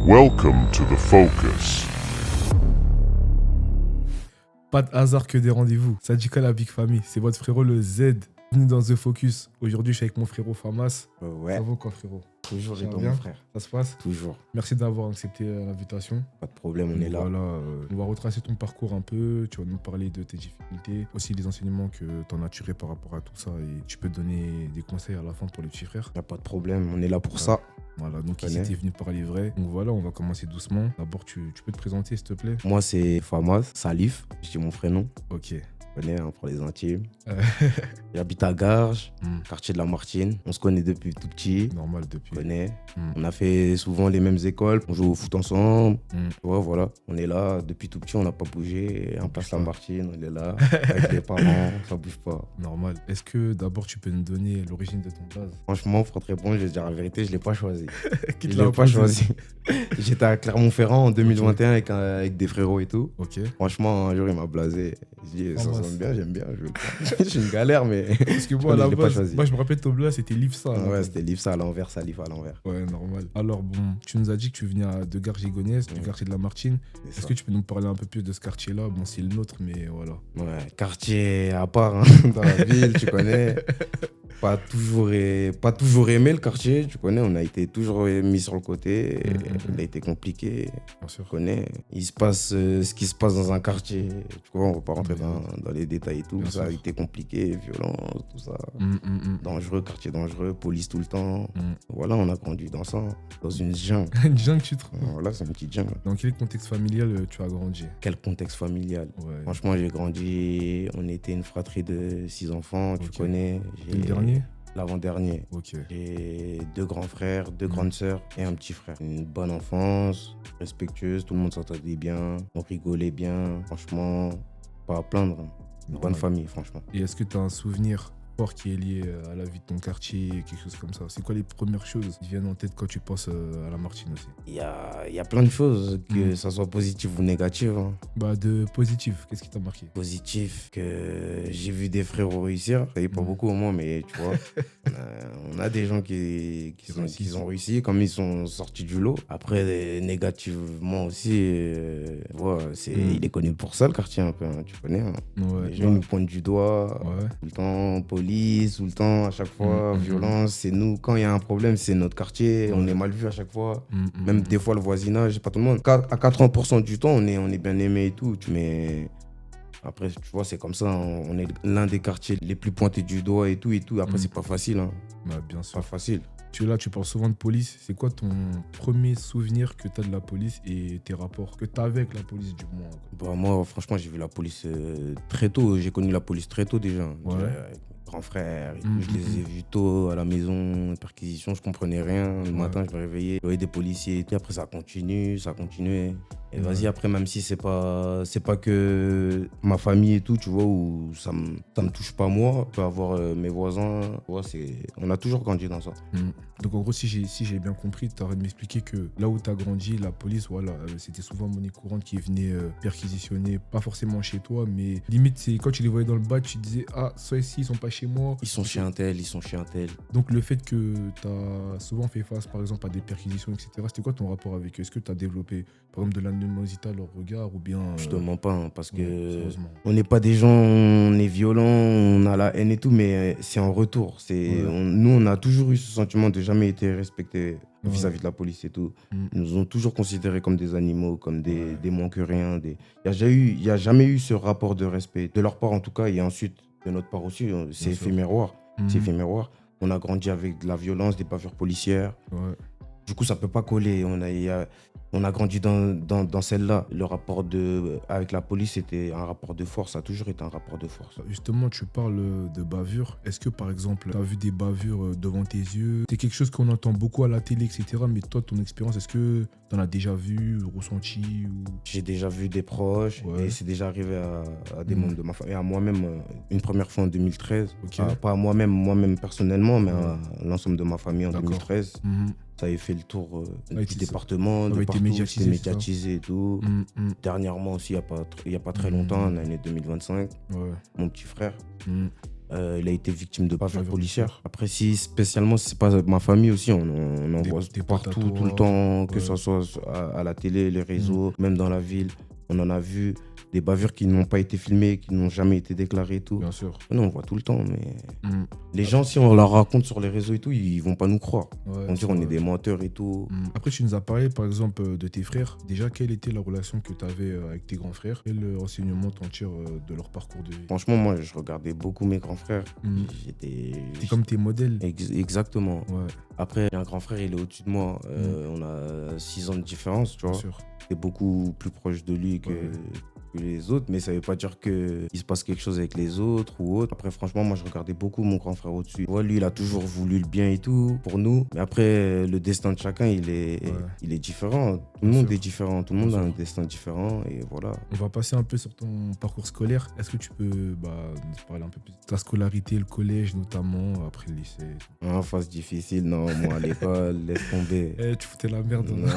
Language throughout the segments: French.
Welcome to the Focus. Pas de hasard que des rendez-vous. Sadika la Big Family, c'est votre frérot le Z. Bienvenue dans The Focus. Aujourd'hui, je suis avec mon frérot Famas. Ouais, Ça va quoi, frérot? toujours Ça et va toi, bien mon frère. Ça se passe? Toujours. Merci d'avoir accepté l'invitation. Pas de problème, on est là. Voilà, on va retracer ton parcours un peu. Tu vas nous parler de tes difficultés, aussi les enseignements que tu en as tirés par rapport à tout ça. Et tu peux donner des conseils à la fin pour les petits frères. Y a pas de problème, on est là pour ça. Voilà, donc Tu ici, connais. t'es venu parler vrai. Donc voilà, on va commencer doucement. D'abord, tu peux te présenter, s'il te plaît? Moi, c'est Famas, Salif, je dis mon prénom. Ok. Tu connais, hein, pour les intimes. Euh, J'habite à Garges, hmm, quartier de la Martine. On se connaît depuis tout petit. normal depuis. Tu connais. Hmm, On a fait souvent les mêmes écoles. On joue au foot ensemble. hmm. Tu vois, voilà. On est là depuis tout petit, on n'a pas bougé. On passe la pas. Martine, on est là. Avec les parents, ça bouge pas. Normal. Est-ce que d'abord tu peux nous donner l'origine de ton blaze? Franchement, pour te répondre, je vais te dire la vérité, je l'ai pas choisi. Qui te Je l'a l'ai pas imposé? choisi. J'étais à Clermont-Ferrand en 2021 avec des frérots et tout. Ok. Franchement, un jour, il m'a blasé. Je dis, ça Famas. sonne bien, j'aime bien. C'est une galère, mais. Parce que moi, à Je la l'ai pas base, choisi. moi, je me rappelle ton blaze, c'était Lifsa. à la Ouais, base. c'était livre ça à l'envers, Salif à l'envers. Ouais, normal. Alors bon, tu nous as dit que tu venais de Garges-Gonesse, du Ouais. quartier de la Martine. C'est Est-ce ça. que tu peux nous parler un peu plus de ce quartier-là? Bon, c'est le nôtre, mais voilà. Ouais, quartier à part hein, dans la ville, tu connais. Pas toujours aimé le quartier, tu connais. On a été toujours mis sur le côté. Il a été compliqué. Bien sûr. Tu connais. Il se passe ce qui se passe dans un quartier. Tu vois, on va pas rentrer dans les détails et tout. Bien Ça a sûr. été compliqué, violence, tout ça. Hum. Dangereux, quartier dangereux, police tout le temps. Hum. Voilà, on a grandi dans ça, dans une jungle. Une jungle, tu trouves? Voilà, c'est une petite jungle. Dans quel contexte familial tu as grandi? Quel contexte familial. Ouais. Franchement, j'ai grandi, on était une fratrie de 6 enfants, tu Ok. connais. Et le dernier? L'avant-dernier. Ok. J'ai 2 grands frères, 2 grandes sœurs et un petit frère. Une bonne enfance, respectueuse, tout le monde s'entendait bien, on rigolait bien. Franchement, pas à plaindre. Hein. Une bonne Normal. famille, franchement. Et est-ce que tu as un souvenir fort qui est lié à la vie de ton quartier, quelque chose comme ça? C'est quoi les premières choses qui viennent en tête quand tu penses à la Martine aussi? Il y a plein de choses, que Mm. ça soit positif ou négatif. Hein. Bah, de positif, qu'est-ce qui t'a marqué? Positif, que j'ai vu des frérots réussir. Ça y est, pas Mm. beaucoup au moins, mais tu vois, on a des gens qui réussissent. ont réussi, comme ils sont sortis du lot. Après, négativement aussi, tu vois, il est connu pour ça, le quartier, un peu, hein, tu connais. Hein. Ouais. Les gens nous pointent du doigt, Ouais. tout le temps, police, tout le temps, à chaque fois, Mm. violence, c'est nous. Quand il y a un problème, c'est notre quartier, on est mal vu à chaque fois. Même des fois, le voisinage, pas tout le monde. À 80% du temps, on est bien aimé et tout. Mais après, tu vois, c'est comme ça. On est l'un des quartiers les plus pointés du doigt et tout. Après, c'est pas facile. Hein. Bah, bien Pas sûr. facile. Tu parles souvent de police. C'est quoi ton premier souvenir que tu as de la police et tes rapports que tu as avec la police, du moins? Bah, moi, franchement, j'ai vu la police très tôt. J'ai connu la police très tôt déjà. Ouais. Avec mes grands frères. et tout. Mhm. Je les ai vus tôt à la maison, perquisition. Je comprenais rien. Le matin, je me réveillais. Je voyais des policiers. Et puis après, ça continuait. Et Ouais. vas-y, après, même si c'est pas que ma famille et tout, tu vois, où ça me touche pas moi, je peux avoir mes voisins. Tu vois, on a toujours grandi dans ça. Donc en gros, si j'ai bien compris, tu arrêtes de m'expliquer que là où tu as grandi, la police, voilà, c'était souvent monnaie courante qui venait perquisitionner, pas forcément chez toi, mais limite, c'est quand tu les voyais dans le badge, tu disais, ah, ça ici, ils sont pas chez moi. Ils sont chez un tel, ils sont chez un tel. Donc le fait que tu as souvent fait face, par exemple, à des perquisitions, etc., c'était quoi ton rapport avec eux? Est-ce que tu as développé, par exemple, de l'animosité à leur regard ou bien... Je te mens pas, hein, parce ouais, que sérieusement. on n'est pas des gens, on est violents, on a la haine et tout, mais c'est en retour. Ouais. Nous, on a toujours eu ce sentiment de jamais été respectés Ouais. vis-à-vis de la police et tout. Mm. Ils nous ont toujours considérés comme des animaux, comme Ouais. des moins que rien. Il n'y a jamais eu ce rapport de respect, de leur part en tout cas, et ensuite de notre part aussi. C'est Bien sûr. éphéméroire. Mhm. C'est éphéméroire. On a grandi avec de la violence, des bavures policières. Ouais. Du coup, ça peut pas coller. On a grandi dans celle-là. Le rapport avec la police, c'était un rapport de force. Ça a toujours été un rapport de force. Justement, tu parles de bavures. Est-ce que, par exemple, tu as vu des bavures devant tes yeux? C'est quelque chose qu'on entend beaucoup à la télé, etc. Mais toi, ton expérience, est-ce que tu en as déjà vu, ressenti ou... J'ai déjà vu des proches Ouais. et c'est déjà arrivé à des Mhm. membres de ma famille. Et à moi-même, une première fois en 2013. Ok. Pas à moi-même personnellement, mais Ouais. à l'ensemble de ma famille en D'accord. 2013. Mhm. Ça avait fait le tour Ah, du ça- département, ça de avait été partout. médiatisé, C'était c'est ça médiatisé et tout. Dernièrement aussi, il y a pas très longtemps, l'année 2025, Ouais. mon petit frère, Mm. Il a été victime de bavures Bavures policières. Après, si spécialement, c'est pas ma famille aussi, on en Des- voit des potes à partout, toi. tout le temps, que Ouais. ce soit à la télé, les réseaux, même dans la ville. On en a vu des bavures qui n'ont pas été filmées, qui n'ont jamais été déclarées et tout. Bien sûr. Non, on voit tout le temps, mais Mm. les gens, si on leur raconte sur les réseaux et tout, ils vont pas nous croire. Ouais, On dit c'est qu'on est vrai. des menteurs et tout. Après, tu nous as parlé, par exemple, de tes frères. Déjà, quelle était la relation que tu avais avec tes grands frères? Quel renseignement t'en tires de leur parcours de vie? Franchement, moi, je regardais beaucoup mes grands frères. Mm. C'est comme tes modèles. Exactement. Ouais, Après, j'ai un grand frère, il est au-dessus de moi. On a 6 ans de différence, tu bien vois. sûr. T'es beaucoup plus proche de lui que les autres, mais ça veut pas dire qu'il se passe quelque chose avec les autres ou autre. Après, franchement, moi, je regardais beaucoup mon grand frère au-dessus. Ouais, lui, il a toujours voulu le bien et tout pour nous. Mais après, le destin de chacun, il est différent. Tout le Bien monde sûr. est différent. Tout le monde Bien a un sûr. destin différent et voilà. On va passer un peu sur ton parcours scolaire. Est-ce que tu peux nous parler un peu plus de ta scolarité, le collège notamment, après le lycée? En phase difficile, non, moi, à l'école, laisse tomber. Tu foutais la merde. Non,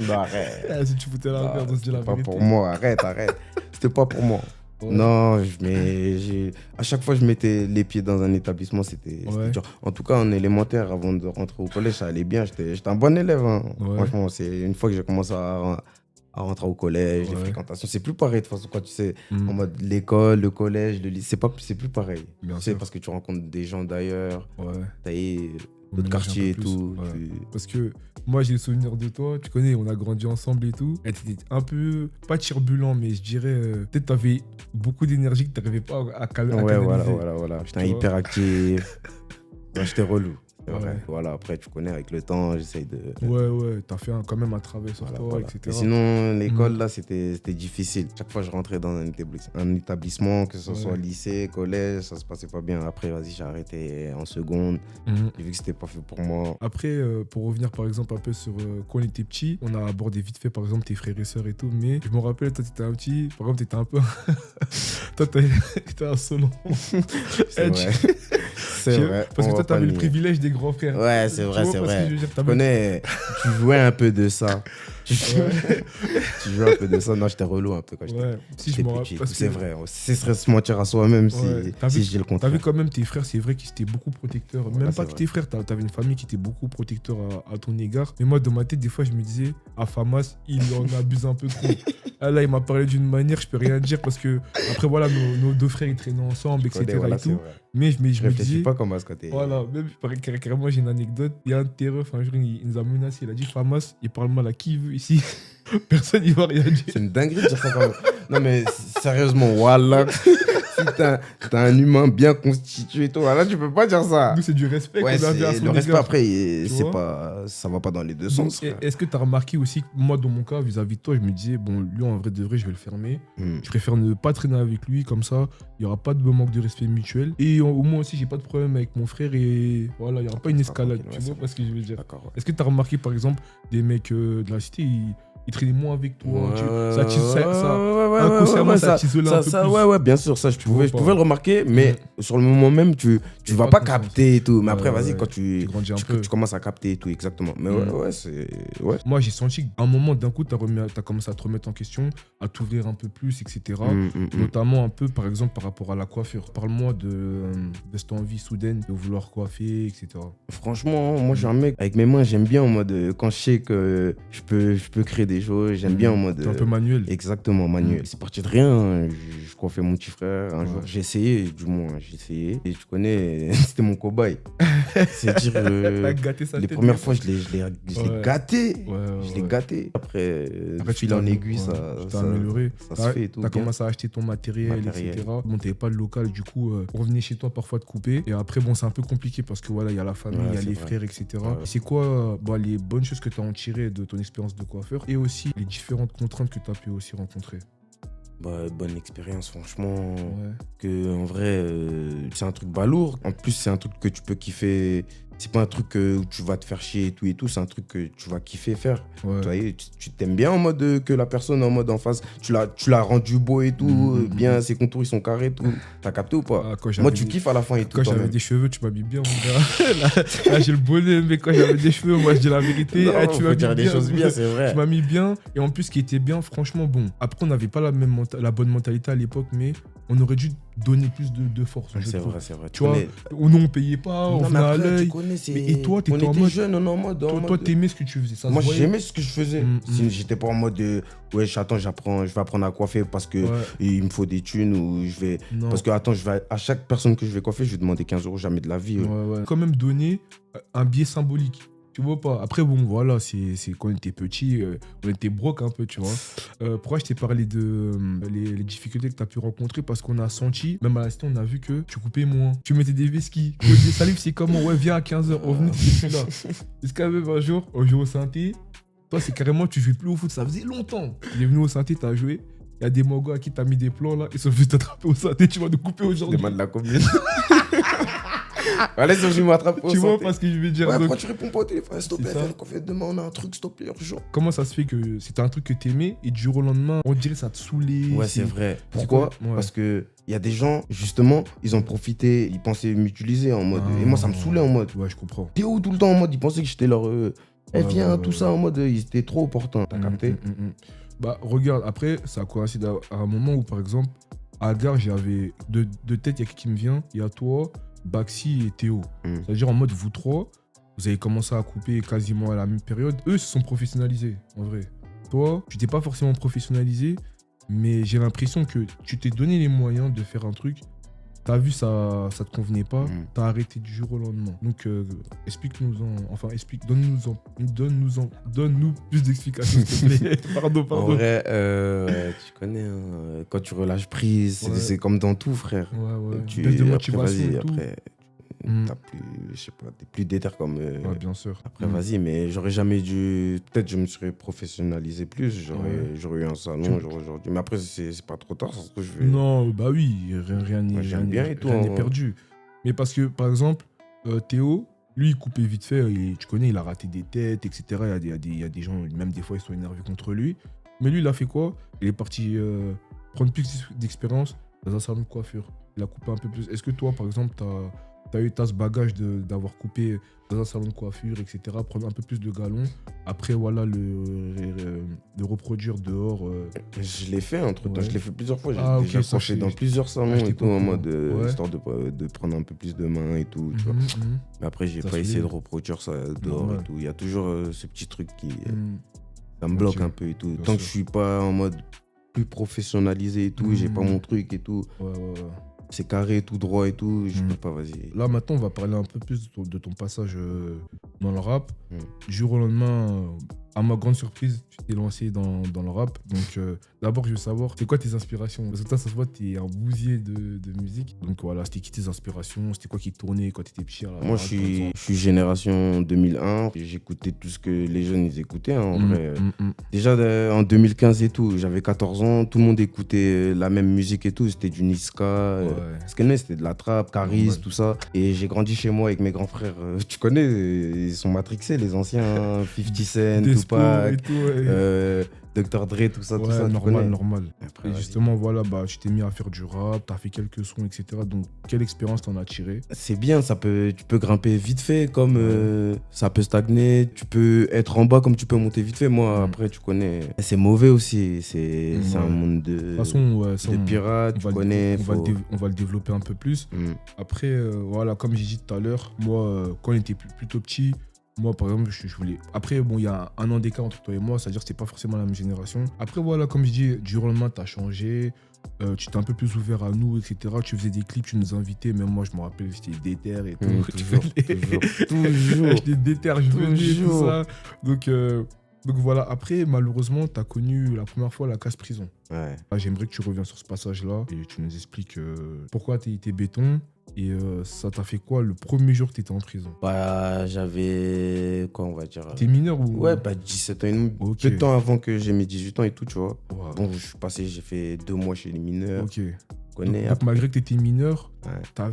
non, arrête. Si tu foutais la merde, on se dit la C'était pas vérité. pour moi, arrête. C'était pas pour moi. Ouais. Non, à chaque fois que je mettais les pieds dans un établissement, c'était dur. En tout cas, en élémentaire, avant de rentrer au collège, ça allait bien. J'étais un bon élève. Hein. Ouais. Franchement, c'est une fois que j'ai commencé à rentrer au collège, les Ouais. fréquentations, c'est plus pareil de toute façon quand tu sais, Mm. en mode l'école, le collège, le lycée, c'est plus pareil. Bien Tu sais, sûr. parce que tu rencontres des gens d'ailleurs, Ouais. t'as On d'autres mélange un quartiers et peu plus, tout. ouais. Parce que moi, j'ai le souvenir de toi. Tu connais, on a grandi ensemble et tout. Et t'étais un peu, pas turbulent, mais je dirais, peut-être t'avais beaucoup d'énergie que t'arrivais pas à Ouais, canaliser. voilà. J'étais Tu vois. hyperactif. Ouais, j'étais relou. C'est Ouais. vrai. Voilà, après, tu connais, avec le temps, j'essaye de. Ouais, t'as fait quand même un travail sur Voilà, toi, voilà. etc. Et sinon, l'école, là, c'était difficile. Chaque fois, je rentrais dans un établissement, que ce soit Ouais. lycée, collège, ça se passait pas bien. Après, vas-y, j'ai arrêté en seconde. Mhm. J'ai vu que c'était pas fait pour moi. Après, pour revenir par exemple un peu sur quand on était petit, on a abordé vite fait par exemple tes frères et sœurs et tout, mais je me rappelle, toi t'étais un petit, par exemple t'étais un peu. Toi t'étais un solon. C'est vrai. C'est vrai. Parce que on toi va pas t'avais le nier. privilège des grands frères. Ouais, c'est Tu vrai, vois c'est pas ce que vrai. je veux dire, Tu t'avais- connais, tu jouais un peu de ça. Tu Ouais. jouais un peu de ça. Non, j'étais relou un peu quand j'étais Ouais, si je j'étais me rappelle. petit. parce C'est que- vrai. Ce serait se mentir à soi-même Ouais. T'as si vu- je dis le T'as contraire. vu quand même tes frères, c'est vrai qu'ils étaient beaucoup protecteurs. Voilà, Même c'est pas que vrai. tes frères, t'avais une famille qui était beaucoup protecteur à ton égard. Mais moi, dans ma tête, des fois, je me disais, à Famas, il en abuse un peu trop. Ah, là, il m'a parlé d'une manière, je peux rien dire parce que, après, voilà, nos deux frères, ils traînaient ensemble, Tu etc. connais, voilà, et c'est tout. vrai. Mais je Je me réfléchis disais, pas comme à ce côté. voilà, même carrément, j'ai une anecdote. Il y a un terreur, un jour, il nous a menacé. Il a dit, Famas, il parle mal à qui il veut ici. Personne n'y va rien dire. C'est une dinguerie de dire ça quand même. Non mais sérieusement, voilà. Si t'as un humain bien constitué et tout, là tu peux pas dire ça. Nous, c'est du respect Ouais, qu'on avait à c'est- son le respect égard. après, Tu c'est vois. pas, ça va pas dans les deux Donc, sens. frère. est-ce que tu as remarqué aussi que moi, dans mon cas, vis-à-vis de toi, je me disais, bon, lui, en vrai de vrai, je vais le fermer. Hmm. Je préfère ne pas traîner avec lui, comme ça, il n'y aura pas de manque de respect mutuel. Et au moins aussi, j'ai pas de problème avec mon frère et voilà, il n'y aura pas une escalade. tranquille, Tu ouais, vois c'est pas ce que je veux dire. D'accord. Ouais. Est-ce que tu as remarqué, par exemple, des mecs de la cité, ils traînaient moins avec toi Ouais, inconsciemment, ouais, ça t'isolait un peu plus. Ouais, bien sûr, ça je Tu vois je pas. pouvais le remarquer, mais sur le moment même, tu J'ai vas pas pas conscience. capter et tout. Mais après, Ouais, vas-y, ouais. quand Tu grandis un peu. tu commences à capter et tout, exactement. Mais Mm. ouais, c'est. Ouais. Moi, j'ai senti qu'à un moment, d'un coup, tu as commencé à te remettre en question, à t'ouvrir un peu plus, etc. Notamment un peu, par exemple, par rapport à la coiffure. Parle-moi de cette envie soudaine de vouloir coiffer, etc. Franchement, moi, je suis un mec, avec mes mains, j'aime bien en mode, quand je sais que je peux créer des choses, j'aime bien en mode. T'es un peu manuel. Exactement, manuel. C'est parti de rien. Je coiffais mon petit frère. Un jour, Ouais. j'ai essayé, du moins, j'ai essayé. Et tu connais, c'était mon cobaye. C'est dire, T'as gâté sa les tête. premières fois, je l'ai Ouais. gâté. Ouais, Je l'ai ouais. gâté. Après, Après, de fil en aiguille, ouais, ça tu t'es amélioré. ça se fait et tout. T'as bien. commencé à acheter ton matériel, Matériel. etc. Bon, t'avais pas de local, du coup, on revenait chez toi parfois te couper. Et après, bon, c'est un peu compliqué parce que voilà, il y a la famille, il Ouais, y a c'est les vrai. frères, etc. Ouais. C'est quoi les bonnes choses que tu as en tiré de ton expérience de coiffeur et aussi les différentes contraintes que tu as pu aussi rencontrer? Bonne expérience, franchement. Ouais. Que, en vrai, c'est un truc balourd. En plus, c'est un truc que tu peux kiffer. C'est pas un truc où tu vas te faire chier et tout. C'est un truc que tu vas kiffer faire. Ouais. Tu vois, tu t'aimes bien en mode que la personne en mode en face, tu l'as rendu beau et tout, bien, ses contours ils sont carrés et tout. T'as capté ou pas? Ah, quand Moi, j'avais tu des- kiffes à la fin et tout. Quand j'avais toi-même. des cheveux, tu m'habilles bien, mon gars. Là, j'ai le bonnet, mais quand j'avais des cheveux, moi, je dis la vérité. Non, Tu faut m'habilles dire des bien, choses bien, c'est vrai. Tu m'as mis bien. Et en plus, ce qui était bien, franchement, bon. Après, on n'avait pas la bonne mentalité à l'époque, mais on aurait dû donner plus de force. C'est vrai, c'est vrai. Tu vois, nous on payait pas, on venait à l'œil. Et toi, t'étais en mode. Jeune, on est en mode. Toi, t'aimais ce que tu faisais. Ça moi, j'aimais ce que je faisais. J'étais pas en mode ouais, attends, je vais apprendre à coiffer parce que il me faut des thunes ou je vais. Non. Parce que attends, à chaque personne que je vais coiffer, je vais demander 15 €, jamais de la vie. Ouais. Quand même donner un billet symbolique. Tu vois pas. Après, bon, voilà, c'est quand on était petit, on était broke un peu, tu vois. Pourquoi je t'ai parlé de les difficultés que tu as pu rencontrer? Parce qu'on a senti, même à l'instant, on a vu que tu coupais moins. Tu mettais des vesquis. Je disais, Salif, c'est comment? Ouais, viens à 15h. On venait, t'étais plus là. Est-ce qu'à même un jour, on joue au synthé? Toi, c'est carrément, tu jouais plus au foot. Ça faisait longtemps. Il est venu au synthé, t'as joué. Il y a des mogos à qui t'as mis des plans là. Ils sont venus t'attraper au synthé. Tu vas nous couper aujourd'hui. Demande la commune. Allez, je m'attrape au Tu vois pas ce que je veux dire. Ouais, pourquoi tu réponds pas au téléphone? S'il te plaît, fais qu'on fait demain, on a un truc, s'il te plaît, urgent. Comment ça se fait que c'était un truc que t'aimais et du jour au lendemain, on dirait que ça te saoulait? Ouais, c'est vrai. Pourquoi? Parce que il y a des gens, justement, ils ont profité, ils pensaient m'utiliser en mode. Et moi, ça me saoulait en mode. Ouais, je comprends. T'es où tout le temps en mode? Ils pensaient que j'étais leur. Viens, tout ça en mode. Ils étaient trop opportuns. T'as capté? Bah, regarde, après, ça coïncide à un moment où, par exemple, à Gare, j'avais de tête, il y a qui me vient, il y a toi, Baxi et Théo. C'est-à-dire en mode, vous trois, vous avez commencé à couper quasiment à la même période. Eux se sont professionnalisés, en vrai. Toi, tu t'es pas forcément professionnalisé, mais j'ai l'impression que tu t'es donné les moyens de faire un truc. T'as vu, ça te convenait pas, t'as arrêté du jour au lendemain. Donc, donne-nous plus d'explications, s'il te plaît. Pardon. En vrai, tu connais, quand tu relâches prise, c'est comme dans tout, frère. Ouais. Tu baisse de motivation et tout. Après, t'as plus, je sais pas, t'es plus déter comme. Ouais, bien sûr. Après, vas-y, mais j'aurais jamais dû. Peut-être je me serais professionnalisé plus, j'aurais eu un salon aujourd'hui. Mais après, c'est pas trop tard, c'est ce que je veux. Non, bah oui, rien n'est perdu. Mais parce que, par exemple, Théo, lui, il coupait vite fait, et tu connais, il a raté des têtes, etc. Il y a des gens, même des fois, ils sont énervés contre lui. Mais lui, il a fait quoi? Il est parti prendre plus d'expérience dans un salon de coiffure. Il a coupé un peu plus. Est-ce que toi, par exemple, t'as ce bagage d'avoir coupé dans un salon de coiffure, etc., prendre un peu plus de galons, après, voilà, le reproduire dehors. Je l'ai fait entre temps, je l'ai fait plusieurs fois. J'ai déjà coiffé dans plusieurs salons et tout, en mode histoire de prendre un peu plus de main et tout, tu vois. Mais après, j'ai pas essayé de reproduire ça dehors et tout. Il y a toujours ce petit truc qui. Ça me bloque un peu et tout. Tant que je suis pas en mode plus professionnalisé et tout, j'ai pas mon truc et tout. C'est carré, tout droit et tout, je peux pas, vas-y. Là, maintenant, on va parler un peu plus de ton passage dans le rap. Du jour au lendemain, à ma grande surprise, tu t'es lancé dans le rap. Donc, d'abord, je veux savoir, c'est quoi tes inspirations? Parce que toi, ça se voit, t'es un bousier de musique. Donc, voilà, c'était qui tes inspirations? C'était quoi qui tournait quand t'étais petit? Moi, je suis génération 2001. J'écoutais tout ce que les jeunes ils écoutaient, hein, en vrai. Déjà, en 2015 et tout, j'avais 14 ans, tout le monde écoutait la même musique et tout. C'était du Niska. Parce que c'était de la trappe, Caris, tout ça. Et j'ai grandi chez moi avec mes grands frères. Tu connais, ils sont matrixés, les anciens, 50 Cent, Tupac, Dr. Dre, tout ça, normal. Après, et justement, voilà, bah, tu t'es mis à faire du rap, t'as fait quelques sons, etc. Donc, quelle expérience t'en as tiré? C'est bien, tu peux grimper vite fait, comme ça peut stagner. Tu peux être en bas comme tu peux monter vite fait. Moi, après, tu connais, c'est mauvais aussi. C'est un monde de pirates, tu connais. On va le développer un peu plus. Après, voilà, comme j'ai dit tout à l'heure, moi, quand on était plutôt petit, moi, par exemple, je voulais. Après, bon, il y a un an d'écart entre toi et moi, c'est-à-dire que c'était pas forcément la même génération. Après, voilà, comme je dis, du jour au lendemain, t'as changé. Tu t'es un peu plus ouvert à nous, etc. Tu faisais des clips, tu nous invitais. Même moi, je me rappelle, j'étais déter et tout. Toujours. J'étais déter, je venais, tout ça. Donc voilà, après, malheureusement, tu as connu la première fois la casse-prison. Ouais. J'aimerais que tu reviennes sur ce passage-là et tu nous expliques pourquoi tu étais béton et ça t'a fait quoi le premier jour que tu étais en prison? Bah, j'avais, quoi on va dire? T'es mineur ou? Ouais, bah 17 ans et demi. Peu de temps avant que j'ai mes 18 ans et tout, tu vois. Wow. Bon, j'ai fait 2 mois chez les mineurs. Ok. Donc malgré que tu étais mineur,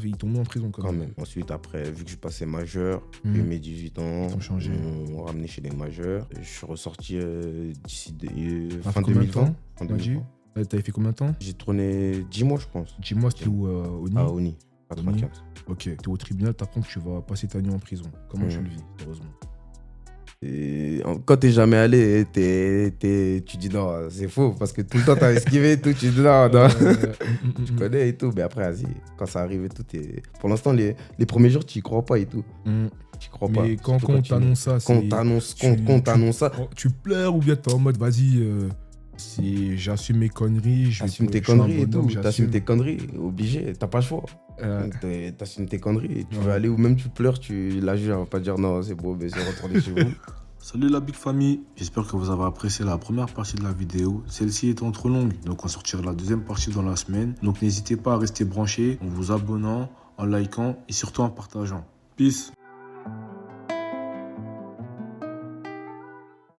ils t'ont mis en prison quand même. Ensuite, après, vu que je passais majeur, j'ai mes 18 ans, on m'a ramené chez les majeurs. Je suis ressorti d'ici fin 2020. T'avais fait combien de temps? J'ai tourné 10 mois, je pense. 10 mois, c'était où? Oni? À Oni, 95. Ok, t'es au tribunal, t'apprends que tu vas passer ta nuit en prison. Comment tu le vis, heureusement? Et quand t'es jamais allé, tu dis non, c'est faux, parce que tout le temps t'as esquivé et tout, tu dis non, non. Tu connais et tout, mais après, vas-y, quand ça arrive et tout, pour l'instant, les premiers jours, tu y crois pas et tout. Tu crois pas. Mais quand on t'annonce ça, quand t'annonce ça, tu pleures ou bien t'es en mode vas-y, j'assume mes conneries, t'assumes tes conneries et tout, t'assumes tes conneries, obligé, t'as pas le choix. T'assumes tes conneries, tu vas aller ou même tu pleures, la juge elle va pas dire non, c'est bon, mais c'est retourner chez vous. Salut la Big Famille, j'espère que vous avez apprécié la première partie de la vidéo. Celle-ci étant trop longue, donc on sortira la deuxième partie dans la semaine. Donc n'hésitez pas à rester branchés en vous abonnant, en likant et surtout en partageant. Peace.